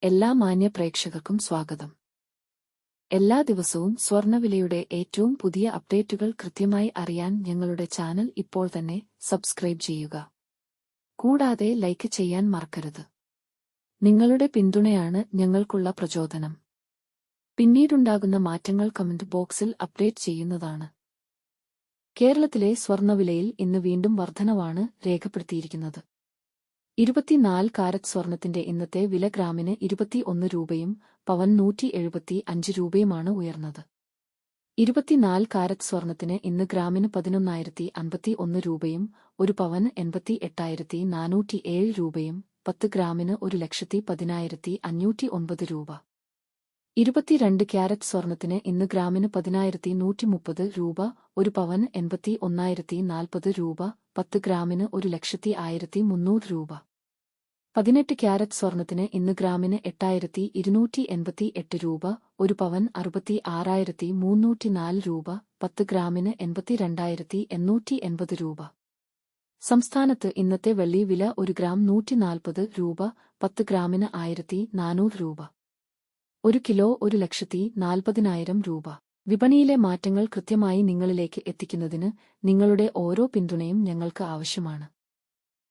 എല്ലാ മാന്യ പ്രേക്ഷകർക്കും സ്വാഗതം. എല്ലാ ദിവസവും സ്വർണ്ണവിലയുടെ ഏറ്റവും പുതിയ അപ്ഡേറ്റുകൾ കൃത്യമായി അറിയാൻ ഞങ്ങളുടെ ചാനൽ ഇപ്പോൾ തന്നെ സബ്സ്ക്രൈബ് ചെയ്യുക. കൂടാതെ ലൈക്ക് ചെയ്യാൻ മറക്കരുത്. നിങ്ങളുടെ പിന്തുണയാണ് ഞങ്ങൾക്കുള്ള പ്രചോദനം. പിന്നീടുണ്ടാകുന്ന മാറ്റങ്ങൾ കമന്റ് ബോക്സിൽ അപ്ഡേറ്റ് ചെയ്യുന്നതാണ്. കേരളത്തിലെ സ്വർണ്ണവിലയിൽ ഇന്ന് വീണ്ടും വർധനവാണ് രേഖപ്പെടുത്തിയിരിക്കുന്നത്. 24 കാരറ്റ് സ്വർണത്തിന്റെ ഇന്നത്തെ വില ഗ്രാമിന് 21 രൂപയും പവൻ 175 രൂപയുമാണ് ഉയർന്നത്. 24 കാരറ്റ് സ്വർണത്തിന് ഇന്ന് ഗ്രാമിന് 11,051 രൂപയും ഒരു പവന് 88,407 രൂപയും 10 ഗ്രാമിന് 1,10,509 രൂപ. 22 ക്യാരറ്റ് സ്വർണത്തിന് ഇന്ന് ഗ്രാമിന് 10,130 രൂപ, ഒരു പവന് 81,040 രൂപ, 10 ഗ്രാമിന് 1,01,300 രൂപ. 18 ക്യാരറ്റ് സ്വർണത്തിന് ഇന്ന് ഗ്രാമിന് 8,288 രൂപ, ഒരു പവൻ 66,304 രൂപ, 10 ഗ്രാമിന് 82,880 രൂപ. സംസ്ഥാനത്ത് ഇന്നത്തെ വെള്ളി വില 1 ഗ്രാം 140 രൂപ, 10 ഗ്രാമിന് 1,400 രൂപ. 1 കിലോ 1,40,000 രൂപ. വിപണിയിലെ മാറ്റങ്ങൾ കൃത്യമായി നിങ്ങളിലേക്ക് എത്തിക്കുന്നതിന് നിങ്ങളുടെ ഓരോ പിന്തുണയും ഞങ്ങൾക്ക് ആവശ്യമാണ്.